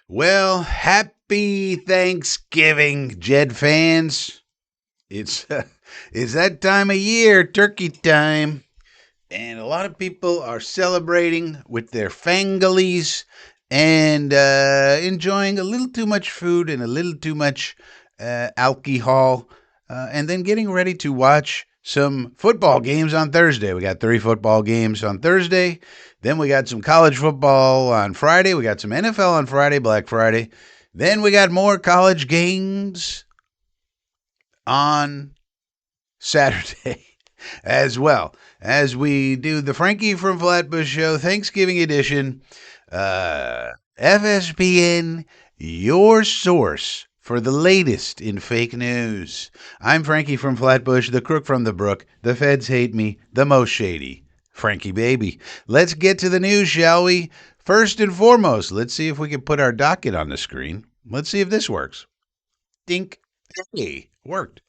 Well, happy Thanksgiving, Jed fans. It's it's that time of year, turkey time, and a lot of people are celebrating with their families and enjoying a little too much food and a little too much alcohol, and then getting ready to watch some football games on Thursday. We got 3 football games on Thursday. Then we got some college football on Friday. We got some NFL on Friday, Black Friday. Then we got more college games on Saturday as well as we do the Frankie from Flatbush show Thanksgiving edition. FSPN, your source for the latest in fake news. I'm Frankie from Flatbush, the crook from the brook. The feds hate me, the most shady. Frankie baby. Let's get to the news, shall we? First and foremost, let's see if we can put our docket on the screen. Let's see if this works. Dink. Hey, worked.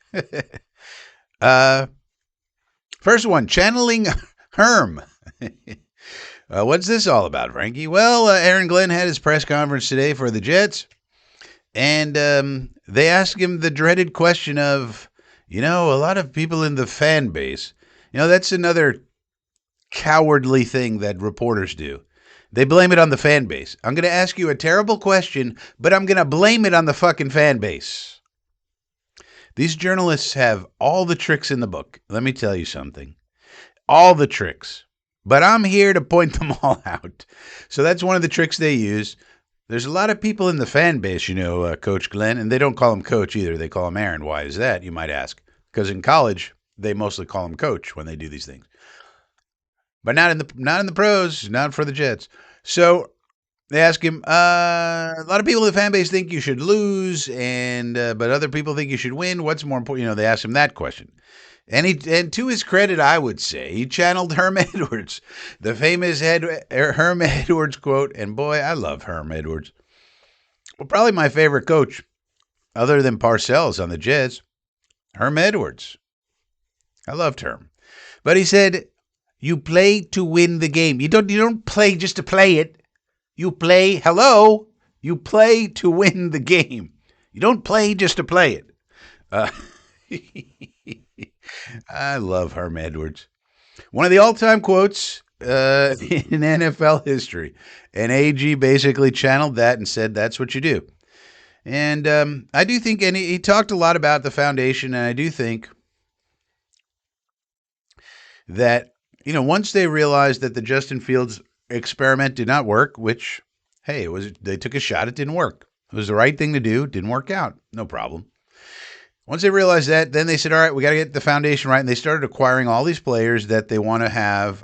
First one, channeling Herm. What's this all about, Frankie? Well, Aaron Glenn had his press conference today for the Jets, and they asked him the dreaded question of, a lot of people in the fan base, that's another cowardly thing that reporters do. They blame it on the fan base. I'm going to ask you a terrible question, but I'm going to blame it on the fucking fan base. These journalists have all the tricks in the book. Let me tell you something. All the tricks. But I'm here to point them all out. So that's one of the tricks they use. There's a lot of people in the fan base, Coach Glenn, and they don't call him Coach either. They call him Aaron. Why is that, you might ask? Because in college, they mostly call him Coach when they do these things. But not in the pros, not for the Jets. So they ask him, a lot of people in the fan base think you should lose, but other people think you should win. What's more important? They asked him that question. And to his credit, I would say, he channeled Herm Edwards, the famous Herm Edwards quote. And boy, I love Herm Edwards. Well, probably my favorite coach, other than Parcells on the Jets, Herm Edwards. I loved Herm. But he said, you play to win the game. You don't play just to play it. You play, you play to win the game. You don't play just to play it. I love Herm Edwards. One of the all-time quotes in NFL history. And AG basically channeled that and said, that's what you do. And I do think, and he talked a lot about the foundation, and I do think that, once they realized that the Justin Fields experiment did not work, which, hey, they took a shot, it didn't work. It was the right thing to do, it didn't work out, no problem. Once they realized that, then they said, all right, we got to get the foundation right. And they started acquiring all these players that they want to have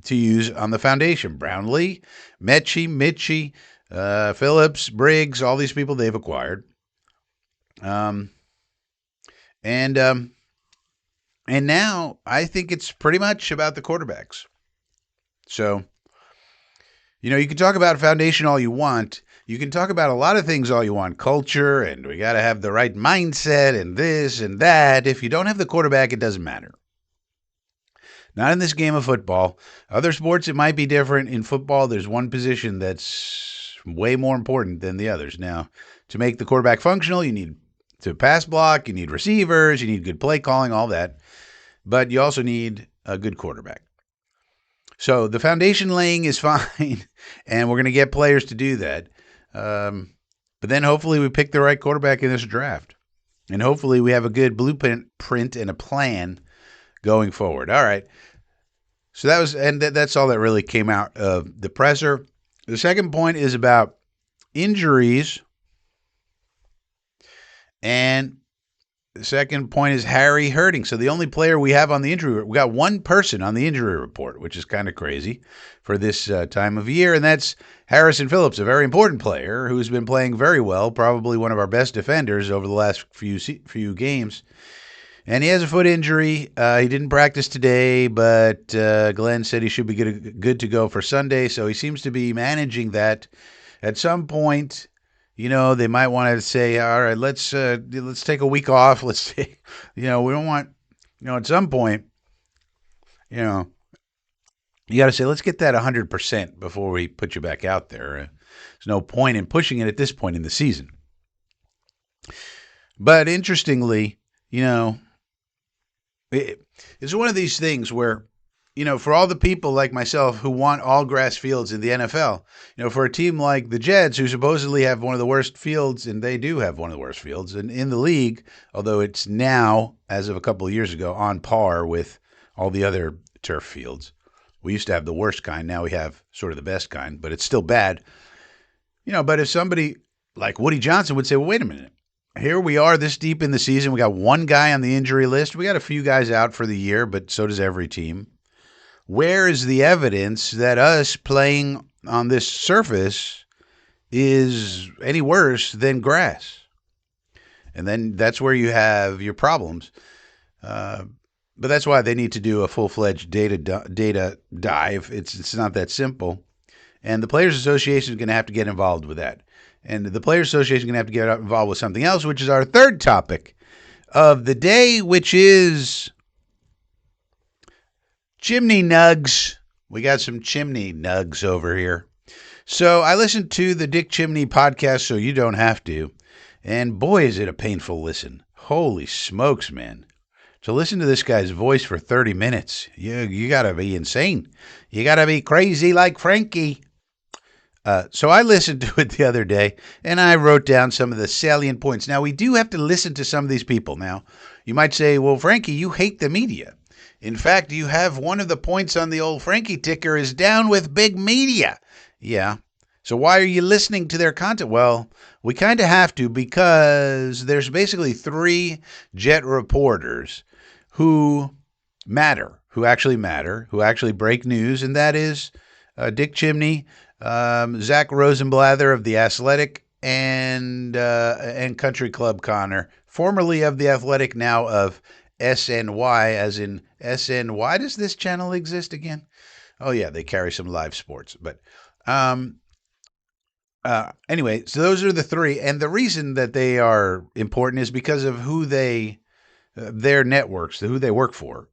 to use on the foundation. Brownlee, Mitchie, Phillips, Briggs, all these people they've acquired. And now I think it's pretty much about the quarterbacks. So, you can talk about foundation all you want. You can talk about a lot of things all you want, culture, and we got to have the right mindset and this and that. If you don't have the quarterback, it doesn't matter. Not in this game of football. Other sports, it might be different. In football, there's one position that's way more important than the others. Now, to make the quarterback functional, you need to pass block, you need receivers, you need good play calling, all that. But you also need a good quarterback. So the foundation laying is fine, and we're going to get players to do that. But then hopefully we pick the right quarterback in this draft. And hopefully we have a good blueprint and a plan going forward. All right. So that's all that really came out of the presser. The second point is about injuries. And the second point is Harry hurting. So the only player we have on the injury, we got one person on the injury report, which is kind of crazy for this time of year, and that's Harrison Phillips, a very important player who's been playing very well, probably one of our best defenders over the last few games. And he has a foot injury. He didn't practice today, but Glenn said he should be good to go for Sunday, so he seems to be managing that. At some point, they might want to say, all right, let's take a week off. Let's take, we don't want, at some point, You got to say, let's get that 100% before we put you back out there. There's no point in pushing it at this point in the season. But interestingly, you know, it's one of these things where, for all the people like myself who want all grass fields in the NFL, for a team like the Jets, who supposedly have one of the worst fields, and they do have one of the worst fields in the league, although it's now, as of a couple of years ago, on par with all the other turf fields. We used to have the worst kind. Now we have sort of the best kind, but it's still bad. But if somebody like Woody Johnson would say, well, wait a minute. Here we are this deep in the season. We got one guy on the injury list. We got a few guys out for the year, but so does every team. Where is the evidence that us playing on this surface is any worse than grass? And then that's where you have your problems. But that's why they need to do a full-fledged data dive. It's not that simple. And the Players Association is going to have to get involved with that. And the Players Association is going to have to get involved with something else, which is our third topic of the day, which is chimney nugs. We got some chimney nugs over here. So I listened to the Dick Chimney podcast, so you don't have to. And boy, is it a painful listen. Holy smokes, man. To listen to this guy's voice for 30 minutes, you got to be insane. You got to be crazy like Frankie. So I listened to it the other day, and I wrote down some of the salient points. Now, we do have to listen to some of these people. Now, you might say, well, Frankie, you hate the media. In fact, you have one of the points on the old Frankie ticker is down with big media. Yeah. So why are you listening to their content? Well, we kind of have to because there's basically 3 Jet reporters who actually break news, and that is Dick Chimney, Zach Rosenblather of The Athletic, and Country Club Connor, formerly of The Athletic, now of SNY, as in SN. Why does this channel exist again? Oh, yeah, they carry some live sports. But anyway, so those are the 3. And the reason that they are important is because of who their networks, who they work for.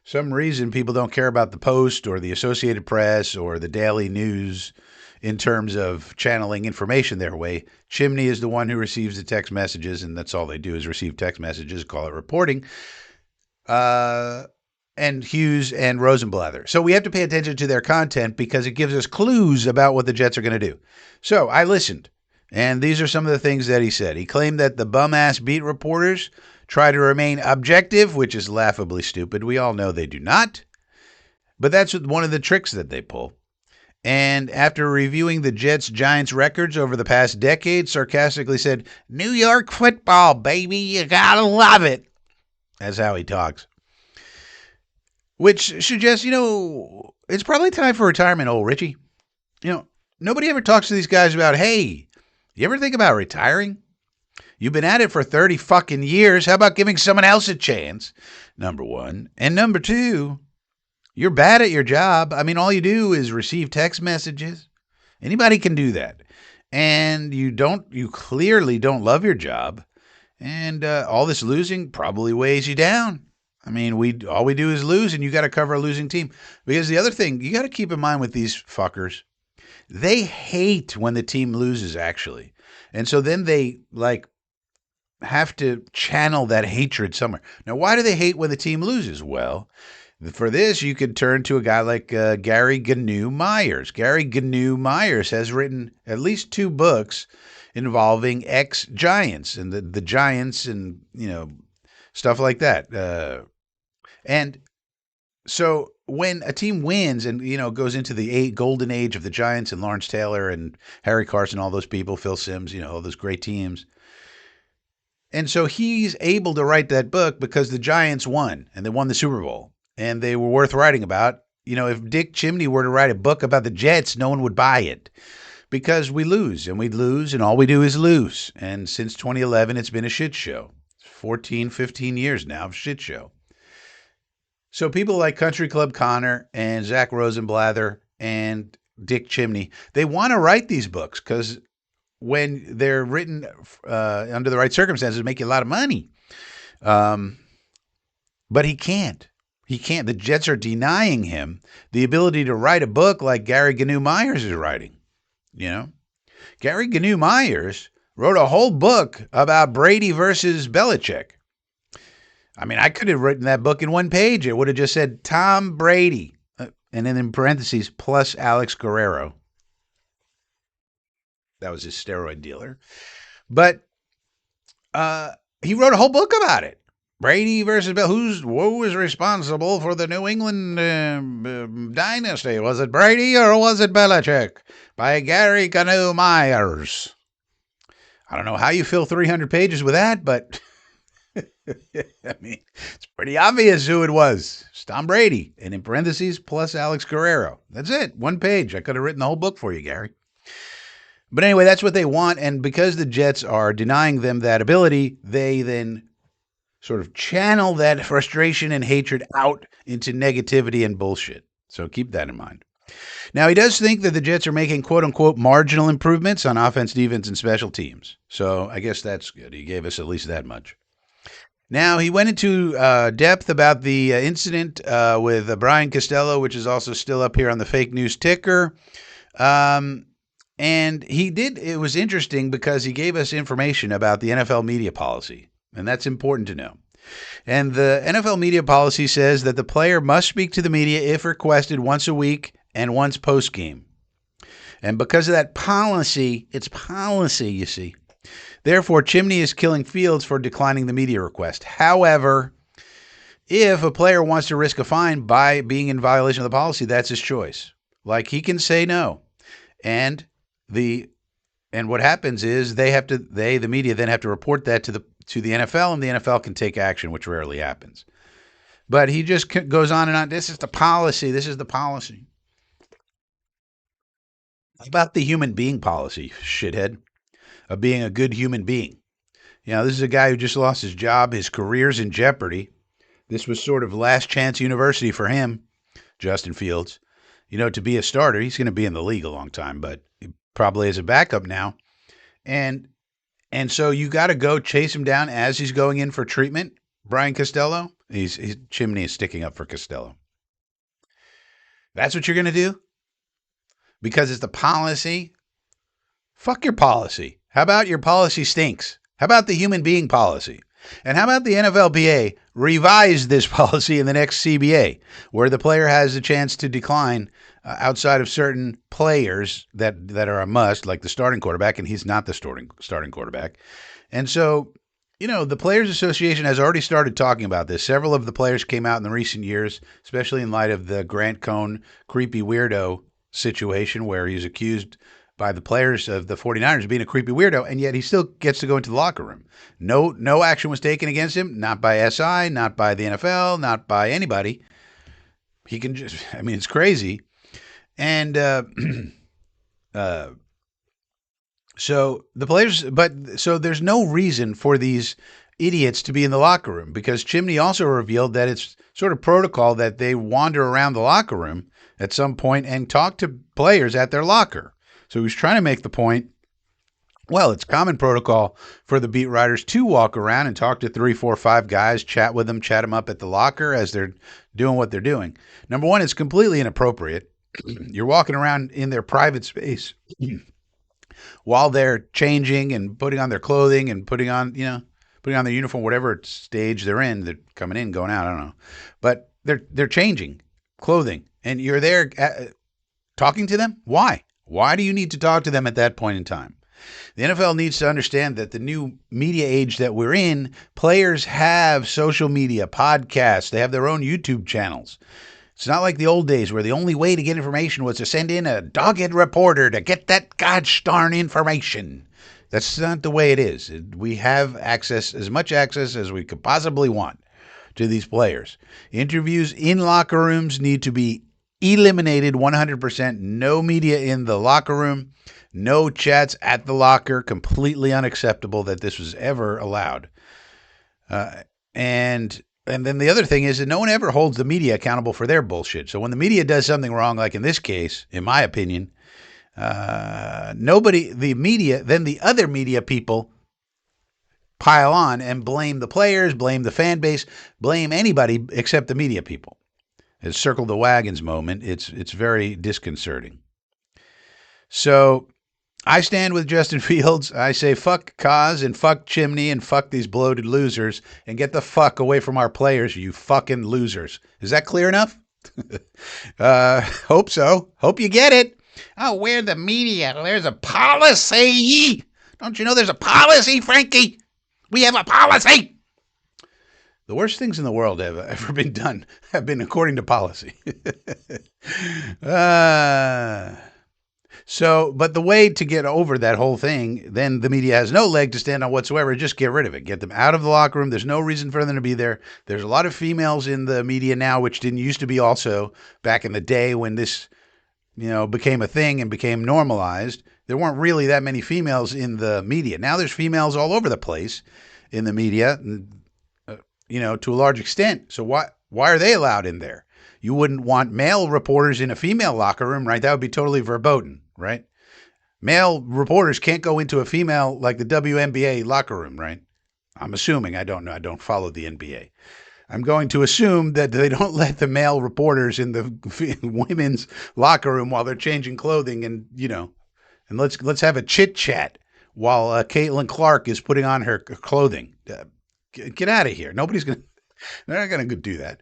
Some reason people don't care about the Post or the Associated Press or the Daily News in terms of channeling information their way. Chimney is the one who receives the text messages, and that's all they do is receive text messages, call it reporting. And Hughes and Rosenblather. So we have to pay attention to their content because it gives us clues about what the Jets are going to do. So I listened, and these are some of the things that he said. He claimed that the bum-ass beat reporters try to remain objective, which is laughably stupid. We all know they do not. But that's one of the tricks that they pull. And after reviewing the Jets-Giants records over the past decade, sarcastically said, New York football, baby, you gotta love it. That's how he talks. Which suggests, it's probably time for retirement, old Richie. Nobody ever talks to these guys about, hey, you ever think about retiring? You've been at it for 30 fucking years. How about giving someone else a chance? Number 1. And number 2, you're bad at your job. I mean, all you do is receive text messages. Anybody can do that. And you clearly don't love your job. And all this losing probably weighs you down. I mean, all we do is lose, and you got to cover a losing team. Because the other thing you got to keep in mind with these fuckers, they hate when the team loses, actually. And so then they, have to channel that hatred somewhere. Now, why do they hate when the team loses? Well, for this, you could turn to a guy like Gary Gnu Myers. Gary Gnu Myers has written at least 2 books involving ex-Giants and the Giants and, stuff like that. And so when a team wins and, goes into the golden age of the Giants and Lawrence Taylor and Harry Carson, all those people, Phil Simms, all those great teams. And so he's able to write that book because the Giants won, and they won the Super Bowl, and they were worth writing about. If Dick Chimney were to write a book about the Jets, no one would buy it because we lose, and we'd lose, and all we do is lose. And since 2011, it's been a shit show. 14, 15 years now of shit show. So people like Country Club Connor and Zach Rosenblather and Dick Chimney, they want to write these books because when they're written under the right circumstances, make you a lot of money. But he can't. He can't. The Jets are denying him the ability to write a book like Gary Gnu Myers is writing. You know, Gary Gnu Myers wrote a whole book about Brady versus Belichick. I mean, I could have written that book in one page. It would have just said Tom Brady, and then in parentheses, plus Alex Guerrero. That was his steroid dealer. But he wrote a whole book about it. Brady versus Bill. Who was responsible for the New England dynasty? Was it Brady or was it Belichick? By Gary Gnu Myers. I don't know how you fill 300 pages with that, but I mean, it's pretty obvious who it was. It's Tom Brady, and in parentheses, plus Alex Guerrero. That's it. One page. I could have written the whole book for you, Gary. But anyway, that's what they want, and because the Jets are denying them that ability, they then sort of channel that frustration and hatred out into negativity and bullshit. So keep that in mind. Now, he does think that the Jets are making quote-unquote marginal improvements on offense, defense, and special teams. So I guess that's good. He gave us at least that much. Now, he went into depth about the incident with Brian Costello, which is also still up here on the fake news ticker. And it was interesting because he gave us information about the NFL media policy, and that's important to know. And the NFL media policy says that the player must speak to the media if requested once a week and once post-game. And because of that policy, it's policy, you see. Therefore, Chimney is killing Fields for declining the media request. However, if a player wants to risk a fine by being in violation of the policy, that's his choice. Like, he can say no. And what happens is the media then have to report that to the NFL, and the NFL can take action, which rarely happens. But he just goes on and on. This is the policy. This is the policy. How about the human being policy, shithead, of being a good human being? You know, this is a guy who just lost his job. His career's in jeopardy. This was sort of last chance university for him, Justin Fields. You know, to be a starter, he's going to be in the league a long time, but he probably is a backup now. And so you got to go chase him down as he's going in for treatment. Brian Costello, Chimney is sticking up for Costello. That's what you're going to do? Because it's the policy? Fuck your policy. How about your policy stinks? How about the human being policy? And how about the NFLPA revise this policy in the next CBA, where the player has a chance to decline outside of certain players that are a must, like the starting quarterback, and he's not the starting quarterback. And so, you know, the Players Association has already started talking about this. Several of the players came out in the recent years, especially in light of the Grant Cohn creepy weirdo situation where he's accused by the players of the 49ers being a creepy weirdo, and yet he still gets to go into the locker room. No action was taken against him, not by SI, not by the NFL, not by anybody. He can just, I mean, it's crazy. And so the players, so there's no reason for these idiots to be in the locker room, because Chimney also revealed that it's sort of protocol that they wander around the locker room at some point and talk to players at their locker. So he was trying to make the point, well, it's common protocol for the beat writers to walk around and talk to 3, 4, 5 guys, chat with them, chat them up at the locker as they're doing what they're doing. Number one, it's completely inappropriate. You're walking around in their private space while they're changing and putting on their clothing and putting on their uniform, whatever stage they're in. They're coming in, going out, I don't know. But they're changing clothing, and you're there talking to them? Why? Why do you need to talk to them at that point in time? The NFL needs to understand that the new media age that we're in, players have social media, podcasts, they have their own YouTube channels. It's not like the old days where the only way to get information was to send in a dogged reporter to get that gosh darn information. That's not the way it is. We have access, as much access as we could possibly want to these players. Interviews in locker rooms need to be eliminated 100%. No media in the locker room. No chats at the locker. Completely unacceptable that this was ever allowed. And then the other thing is that no one ever holds the media accountable for their bullshit. So when the media does something wrong, like in this case, in my opinion, then the other media people pile on and blame the players, blame the fan base, blame anybody except the media people. It's circle the wagons moment. It's very disconcerting. So I stand with Justin Fields. I say fuck Kaz and fuck Chimney and fuck these bloated losers and get the fuck away from our players, you fucking losers. Is that clear enough? Hope so. Hope you get it. Oh, we're the media. There's a policy. Don't you know there's a policy, Frankie? We have a policy. The worst things in the world have ever been done have been according to policy. But the way to get over that whole thing, then the media has no leg to stand on whatsoever. Just get rid of it. Get them out of the locker room. There's no reason for them to be there. There's a lot of females in the media now, which didn't used to be also back in the day when this, became a thing and became normalized. There weren't really that many females in the media. Now there's females all over the place in the media, to a large extent. So why are they allowed in there? You wouldn't want male reporters in a female locker room, right? That would be totally verboten, right? Male reporters can't go into a female, like the WNBA locker room, right? I'm assuming. I don't know. I don't follow the NBA. I'm going to assume that they don't let the male reporters in the women's locker room while they're changing clothing and let's have a chit chat while Caitlin Clark is putting on her clothing. Get out of here. They're not going to do that.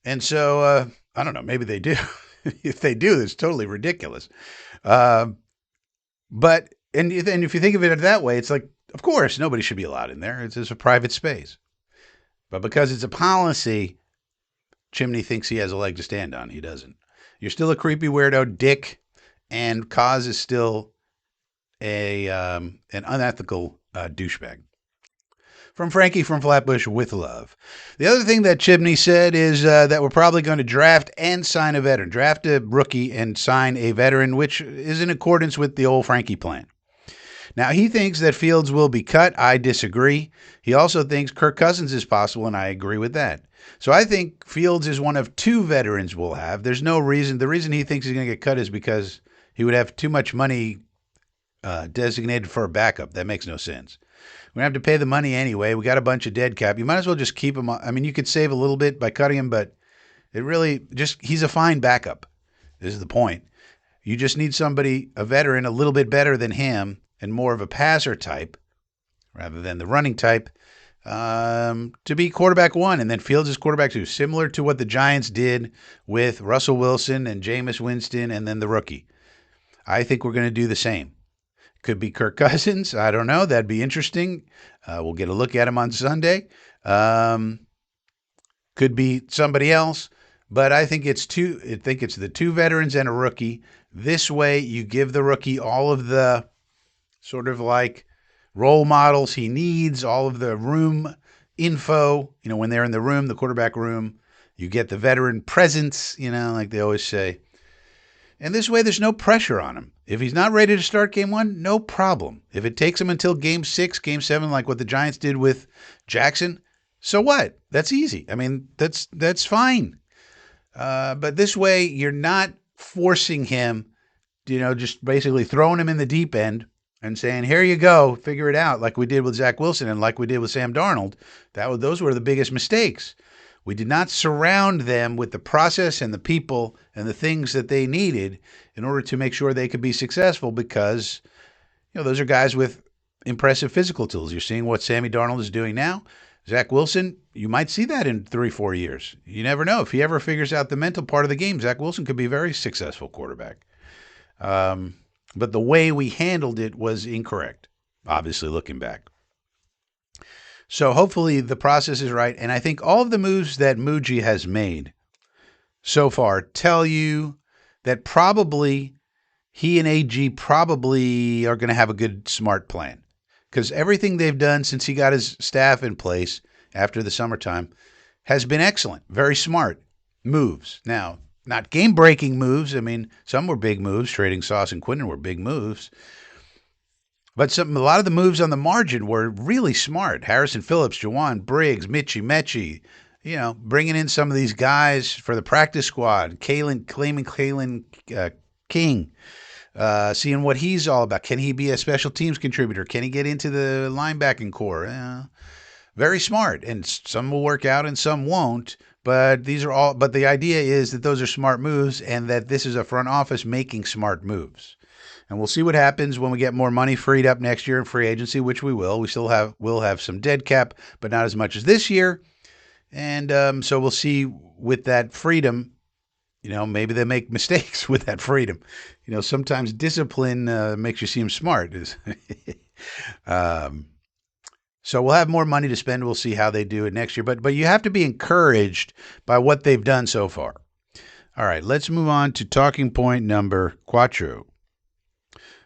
And so, I don't know, maybe they do. If they do, it's totally ridiculous. But if you think of it that way, it's like, of course, nobody should be allowed in there. It's just a private space. But because it's a policy, Chimney thinks he has a leg to stand on. He doesn't. You're still a creepy weirdo dick, and Kaz is still an unethical douchebag. From Frankie from Flatbush with love. The other thing that Chimney said is that we're probably going to draft and sign a veteran. Draft a rookie and sign a veteran, which is in accordance with the old Frankie plan. Now, he thinks that Fields will be cut. I disagree. He also thinks Kirk Cousins is possible, and I agree with that. So I think Fields is one of two veterans we'll have. There's no reason. The reason he thinks he's going to get cut is because he would have too much money designated for a backup. That makes no sense. We have to pay the money anyway. We got a bunch of dead cap. You might as well just keep him. I mean, you could save a little bit by cutting him, but it really he's a fine backup. This is the point. You just need somebody, a veteran, a little bit better than him and more of a passer type rather than the running type to be quarterback one. And then Fields is quarterback two, similar to what the Giants did with Russell Wilson and Jameis Winston and then the rookie. I think we're going to do the same. Could be Kirk Cousins. I don't know. That'd be interesting. We'll get a look at him on Sunday. Could be somebody else, but I think it's the two veterans and a rookie. This way, you give the rookie all of the sort of like role models he needs, all of the room info. When they're in the room, the quarterback room, you get the veteran presence. Like they always say. And this way, there's no pressure on him. If he's not ready to start game one, no problem. If it takes him until game 6, game 7, like what the Giants did with Jackson, so what? That's easy. I mean, that's fine. But this way, you're not forcing him, just basically throwing him in the deep end and saying, here you go, figure it out, like we did with Zach Wilson and like we did with Sam Darnold. Those were the biggest mistakes. We did not surround them with the process and the people and the things that they needed in order to make sure they could be successful because, those are guys with impressive physical tools. You're seeing what Sammy Darnold is doing now. Zach Wilson, you might see that in 3-4 years. You never know. If he ever figures out the mental part of the game, Zach Wilson could be a very successful quarterback. But the way we handled it was incorrect, obviously, looking back. So hopefully the process is right. And I think all of the moves that Muji has made so far tell you that probably he and AG probably are going to have a good, smart plan. Because everything they've done since he got his staff in place after the summertime has been excellent. Very smart moves. Now, not game-breaking moves. I mean, some were big moves. Trading Sauce and Quinnen were big moves. But a lot of the moves on the margin were really smart. Harrison Phillips, Jawan Briggs, Mitchie Mechie, bringing in some of these guys for the practice squad. Claiming Kalen King, seeing what he's all about. Can he be a special teams contributor? Can he get into the linebacking core? Very smart. And some will work out and some won't. But these are all. But the idea is that those are smart moves, and that this is a front office making smart moves. And we'll see what happens when we get more money freed up next year in free agency, which we will. We'll have some dead cap, but not as much as this year. And so we'll see with that freedom. Maybe they make mistakes with that freedom. Sometimes discipline makes you seem smart. um, so we'll have more money to spend. We'll see how they do it next year. But you have to be encouraged by what they've done so far. All right, let's move on to talking point number cuatro.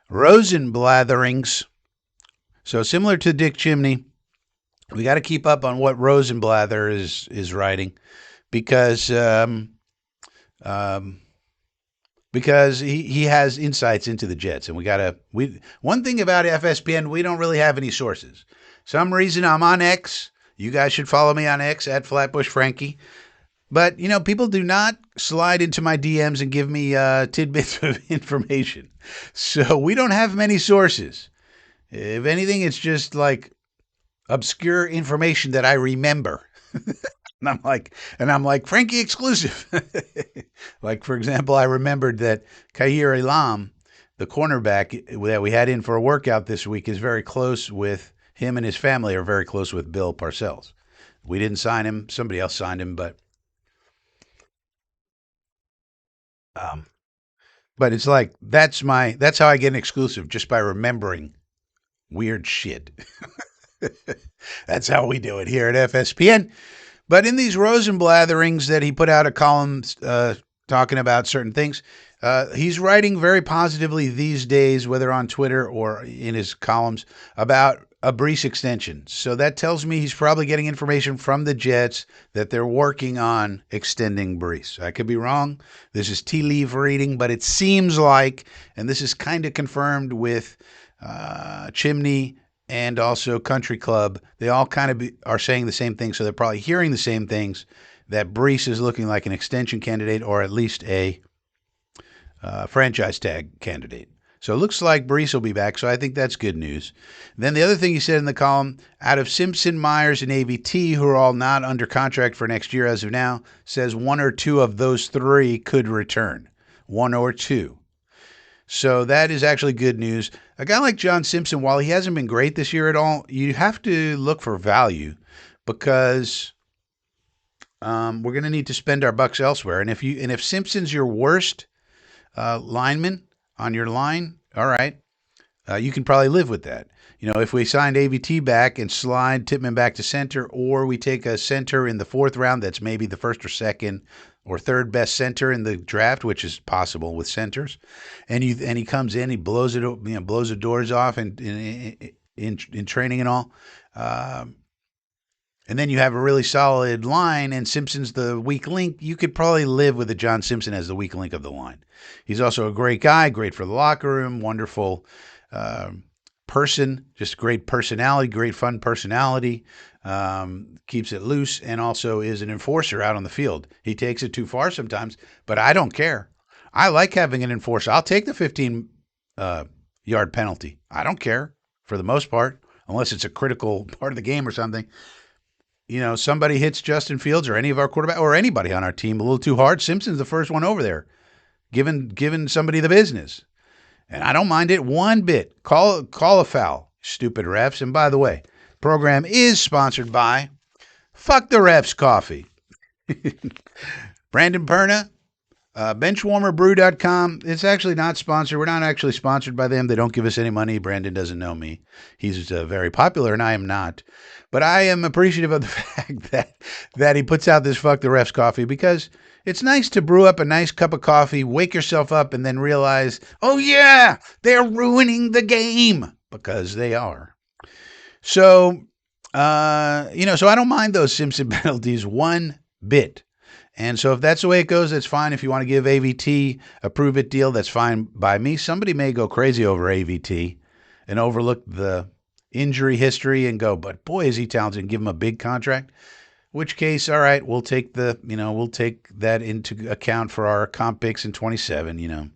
Rosenblatherings. So similar to Dick Chimney, we got to keep up on what Rosenblather is writing because he has insights into the Jets, and one thing about FSPN, we don't really have any sources. Some reason I'm on X. You guys should follow me on X at Flatbush Frankie. But people do not slide into my DMs and give me tidbits of information. So we don't have many sources. If anything, it's just like obscure information that I remember. And I'm like, Frankie exclusive. Like, for example, I remembered that Kahir Elam, the cornerback that we had in for a workout this week, is very close with him, and his family are very close with Bill Parcells. We didn't sign him. Somebody else signed him, um, but it's like that's how I get an exclusive, just by remembering weird shit. That's how we do it here at FSPN. But in these Rosenblatherings that he put out a column talking about certain things, he's writing very positively these days, whether on Twitter or in his columns, about a Breece extension. So that tells me he's probably getting information from the Jets that they're working on extending Breece. I could be wrong. This is tea leaf reading, but it seems like, and this is kind of confirmed with Chimney and also Country Club, they all kind of are saying the same thing, so they're probably hearing the same things, that Breece is looking like an extension candidate, or at least a franchise tag candidate. So it looks like Breece will be back, so I think that's good news. Then the other thing he said in the column, out of Simpson, Myers, and AVT, who are all not under contract for next year as of now, says one or two of those three could return. One or two. So that is actually good news. A guy like John Simpson, while he hasn't been great this year at all, you have to look for value, because we're going to need to spend our bucks elsewhere. And if Simpson's your worst lineman on your line, all right, you can probably live with that. If we signed AVT back and slide Tippmann back to center, or we take a center in the fourth round that's maybe the first or second or third best center in the draft, which is possible with centers, and he comes in, he blows the doors off in training and all, and then you have a really solid line, and Simpson's the weak link, you could probably live with a John Simpson as the weak link of the line. He's also a great guy, great for the locker room, wonderful person, just great personality, great fun personality, keeps it loose, and also is an enforcer out on the field. He takes it too far sometimes, but I don't care. I like having an enforcer. I'll take the 15-yard penalty. I don't care for the most part, unless it's a critical part of the game or something. Somebody hits Justin Fields or any of our quarterback or anybody on our team a little too hard, Simpson's the first one over there, giving somebody the business. And I don't mind it one bit. Call a foul, stupid refs. And by the way, program is sponsored by Fuck the Refs Coffee. Brandon Perna, benchwarmerbrew.com. It's actually not sponsored. We're not actually sponsored by them. They don't give us any money. Brandon doesn't know me. He's very popular, and I am not. But I am appreciative of the fact that he puts out this Fuck the Refs Coffee, because it's nice to brew up a nice cup of coffee, wake yourself up, and then realize, oh yeah, they're ruining the game, because they are. So, so I don't mind those Simpson penalties one bit. And so if that's the way it goes, that's fine. If you want to give AVT a prove-it deal, that's fine by me. Somebody may go crazy over AVT and overlook the injury history and go, but boy, is he talented, and give him a big contract. Which case, all right, we'll take that into account for our comp picks in 27,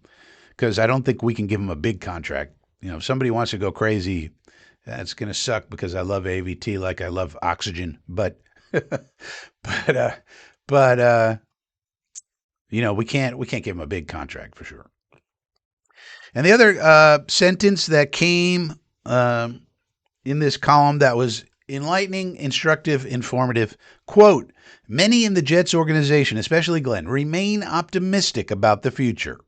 because I don't think we can give him a big contract. If somebody wants to go crazy, that's going to suck, because I love AVT like I love oxygen. But But we can't give him a big contract for sure. And the other sentence that came um, in this column that was enlightening, instructive, informative, quote, many in the Jets organization, especially Glenn, remain optimistic about the future.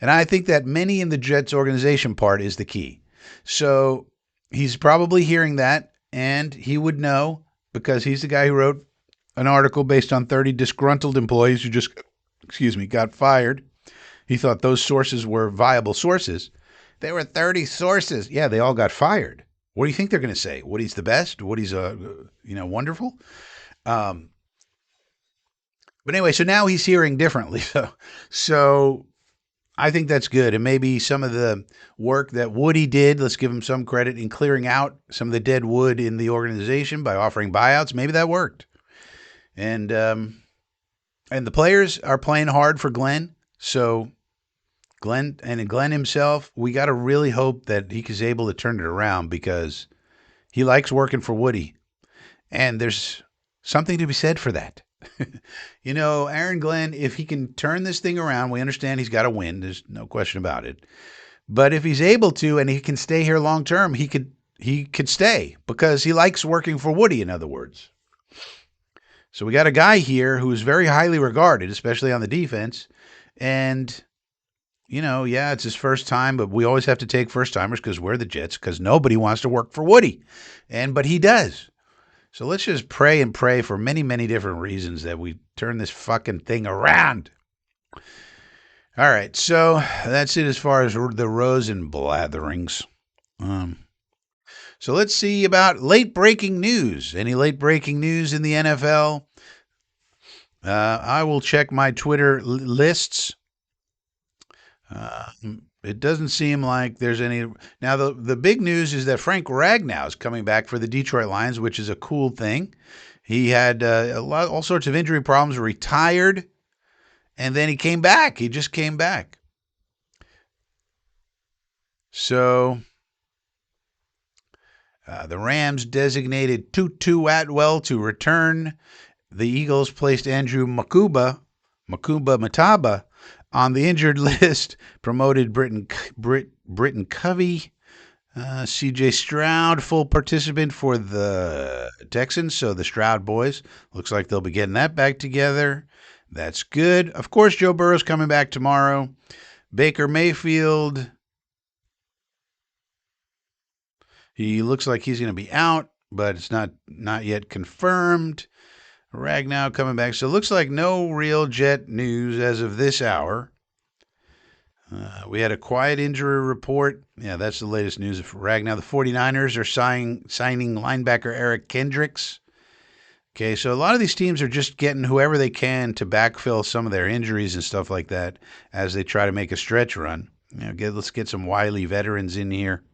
And I think that many in the Jets organization part is the key. So he's probably hearing that, and he would know because he's the guy who wrote an article based on 30 disgruntled employees who just, got fired. He thought those sources were viable sources. There were 30 sources. Yeah, they all got fired. What do you think they're going to say? Woody's the best? Woody's wonderful? Um, but anyway, so now he's hearing differently. So I think that's good. And maybe some of the work that Woody did, let's give him some credit in clearing out some of the dead wood in the organization by offering buyouts. Maybe that worked. And the players are playing hard for Glenn. So Glenn himself, we got to really hope that he is able to turn it around because he likes working for Woody. And there's something to be said for that. Aaron Glenn, if he can turn this thing around, we understand he's got to win. There's no question about it. But if he's able to and he can stay here long term, he could stay because he likes working for Woody, in other words. So we got a guy here who's very highly regarded, especially on the defense. And, yeah, it's his first time, but we always have to take first timers because we're the Jets, because nobody wants to work for Woody. But he does. So let's just pray and pray for many, many different reasons that we turn this fucking thing around. All right, so that's it as far as the Rosen blatherings. So let's see about late breaking news. Any late breaking news in the NFL? I will check my Twitter lists. It doesn't seem like there's any. Now, the big news is that Frank Ragnow is coming back for the Detroit Lions, which is a cool thing. He had all sorts of injury problems, retired, and then he came back. He just came back. So the Rams designated Tutu Atwell to return. The Eagles placed Andrew Mataba, on the injured list. Promoted Britton Covey. C.J. Stroud, full participant for the Texans. So the Stroud boys, looks like they'll be getting that back together. That's good. Of course, Joe Burrow's coming back tomorrow. Baker Mayfield, he looks like he's going to be out, but it's not yet confirmed. Ragnow coming back. So it looks like no real Jet news as of this hour. We had a quiet injury report. Yeah, that's the latest news for Ragnow. The 49ers are signing linebacker Eric Kendricks. Okay, so a lot of these teams are just getting whoever they can to backfill some of their injuries and stuff like that as they try to make a stretch run. Let's get some wily veterans in here.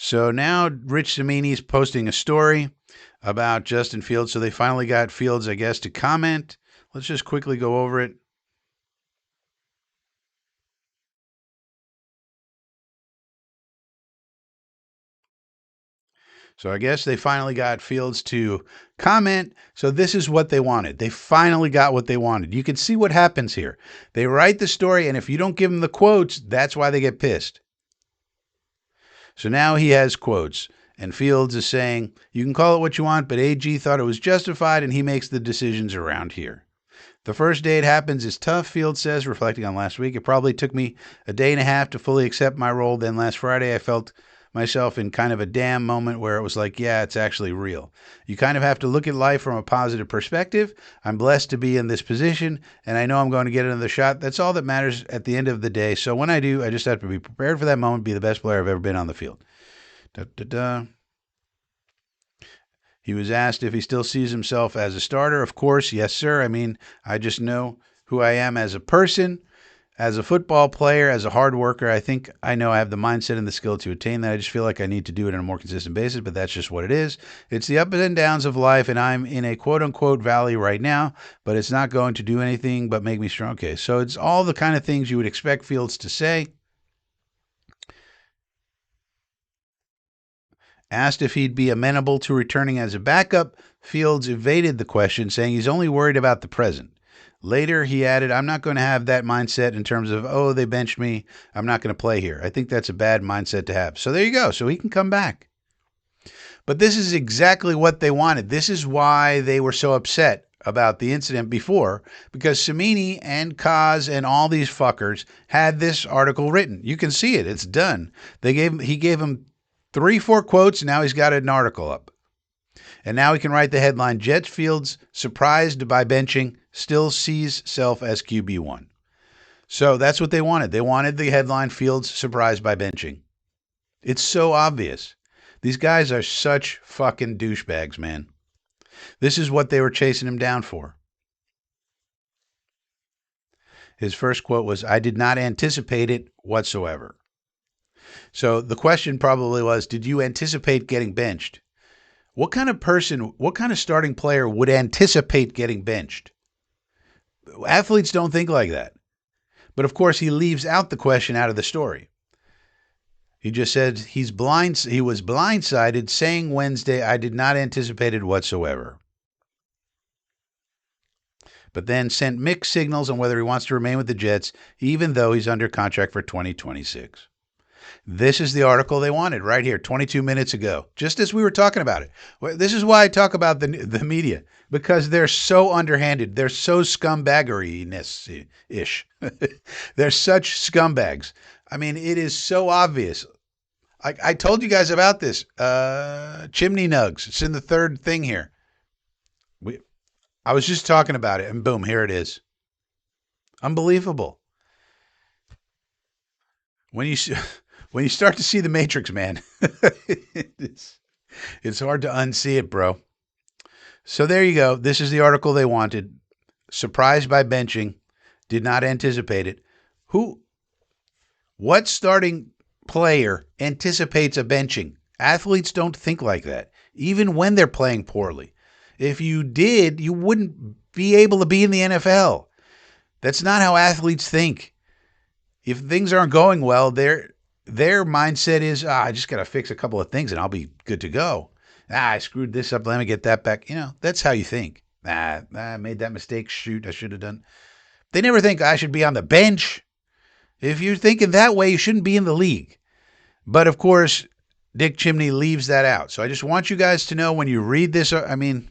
So now Rich Cimini is posting a story about Justin Fields. So they finally got Fields, I guess, to comment. Let's just quickly go over it. So I guess they finally got Fields to comment. So this is what they wanted. They finally got what they wanted. You can see what happens here. They write the story, and if you don't give them the quotes, that's why they get pissed. So now he has quotes, and Fields is saying, you can call it what you want, but AG thought it was justified, and he makes the decisions around here. The first day it happens is tough, Fields says, reflecting on last week. It probably took me a day and a half to fully accept my role. Then last Friday, I felt myself in kind of a damn moment where it was like, yeah, it's actually real. You kind of have to look at life from a positive perspective. I'm blessed to be in this position, and I know I'm going to get another shot. That's all that matters at the end of the day. So when I do, I just have to be prepared for that moment, be the best player I've ever been on the field. He was asked if he still sees himself as a starter. Of course, yes, sir. I mean, I just know who I am as a person, as a football player, as a hard worker. I think I know I have the mindset and the skill to attain that. I just feel like I need to do it on a more consistent basis, but that's just what it is. It's the ups and downs of life, and I'm in a quote-unquote valley right now, but it's not going to do anything but make me strong. Okay, so it's all the kind of things you would expect Fields to say. Asked if he'd be amenable to returning as a backup, Fields evaded the question, saying he's only worried about the present. Later, he added, I'm not going to have that mindset in terms of, oh, they benched me, I'm not going to play here. I think that's a bad mindset to have. So there you go. So he can come back. But this is exactly what they wanted. This is why they were so upset about the incident before, because Samini and Kaz and all these fuckers had this article written. You can see it. It's done. He gave him 3-4 quotes, and now he's got an article up. And now he can write the headline, Jets Fields surprised by benching, still sees self as QB1. So that's what they wanted. They wanted the headline, Fields surprised by benching. It's so obvious. These guys are such fucking douchebags, man. This is what they were chasing him down for. His first quote was, I did not anticipate it whatsoever. So the question probably was, did you anticipate getting benched? What kind of starting player would anticipate getting benched? Athletes don't think like that. But of course, he leaves out the question out of the story. He just said he was blindsided, saying Wednesday, I did not anticipate it whatsoever. But then sent mixed signals on whether he wants to remain with the Jets, even though he's under contract for 2026. This is the article they wanted right here, 22 minutes ago, just as we were talking about it. This is why I talk about the media, because they're so underhanded. They're so scumbaggery-ish. They're such scumbags. I mean, it is so obvious. I told you guys about this. Chimney Nugs. It's in the third thing here. I was just talking about it, and boom, here it is. Unbelievable. When you start to see the Matrix, man, it's hard to unsee it, bro. So there you go. This is the article they wanted. Surprised by benching. Did not anticipate it. What starting player anticipates a benching? Athletes don't think like that, even when they're playing poorly. If you did, you wouldn't be able to be in the NFL. That's not how athletes think. If things aren't going well, their mindset is, I just got to fix a couple of things and I'll be good to go. I screwed this up. Let me get that back. That's how you think. I made that mistake. Shoot, I should have done. They never think I should be on the bench. If you're thinking that way, you shouldn't be in the league. But of course, Dick Chimney leaves that out. So I just want you guys to know when you read this, it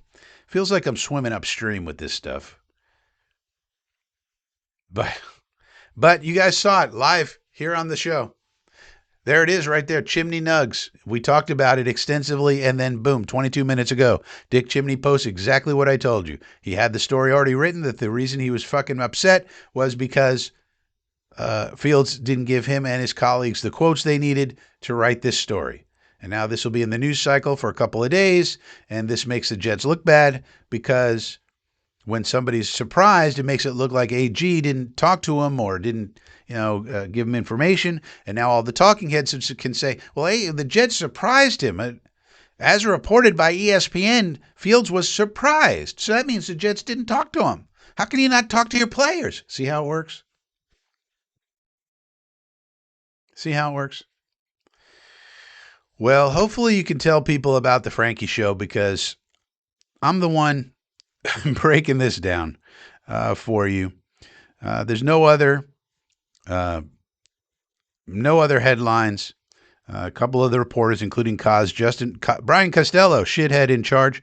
feels like I'm swimming upstream with this stuff. But you guys saw it live here on the show. There it is right there, Chimney Nugs. We talked about it extensively, and then boom, 22 minutes ago, Dick Chimney posts exactly what I told you. He had the story already written that the reason he was fucking upset was because Fields didn't give him and his colleagues the quotes they needed to write this story. And now this will be in the news cycle for a couple of days, and this makes the Jets look bad because when somebody's surprised, it makes it look like AG didn't talk to him or didn't, give him information. And now all the talking heads can say, well, hey, the Jets surprised him. As reported by ESPN, Fields was surprised. So that means the Jets didn't talk to him. How can you not talk to your players? See how it works? Well, hopefully you can tell people about the Frankie show because I'm the one breaking this down for you. There's no other headlines. A couple of the reporters, including Brian Costello, shithead in charge.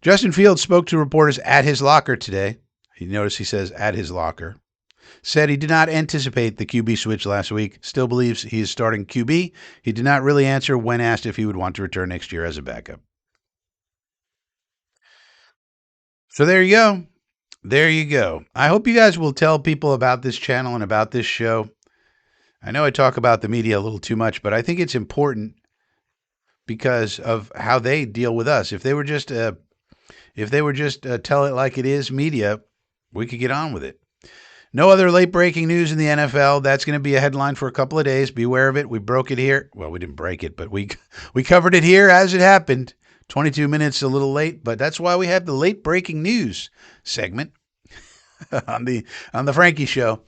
Justin Fields spoke to reporters at his locker today. Notice he says at his locker. Said he did not anticipate the QB switch last week. Still believes he is starting QB. He did not really answer when asked if he would want to return next year as a backup. So there you go. There you go. I hope you guys will tell people about this channel and about this show. I know I talk about the media a little too much, but I think it's important because of how they deal with us. If they were just tell it like it is media, we could get on with it. No other late breaking news in the NFL. That's going to be a headline for a couple of days. Beware of it. We broke it here. Well, we didn't break it, but we covered it here as it happened. 22 minutes a little late, but that's why we have the late breaking news segment on the Frankie show.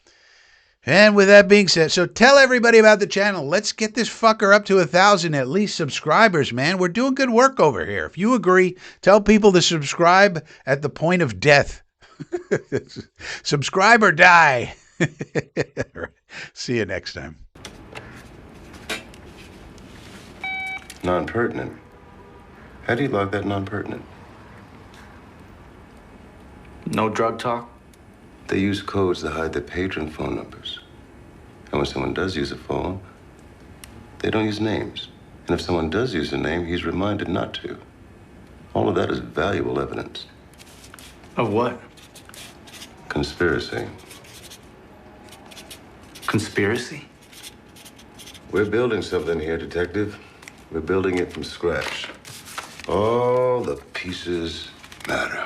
And with that being said, so tell everybody about the channel. Let's get this fucker up to 1,000 at least subscribers, man. We're doing good work over here. If you agree, tell people to subscribe at the point of death. Subscribe or die. See you next time. Non-pertinent. How do you log that non-pertinent? No drug talk? They use codes to hide their patron phone numbers. And when someone does use a phone, they don't use names. And if someone does use a name, he's reminded not to. All of that is valuable evidence. Of what? Conspiracy. Conspiracy? We're building something here, Detective. We're building it from scratch. All the pieces matter.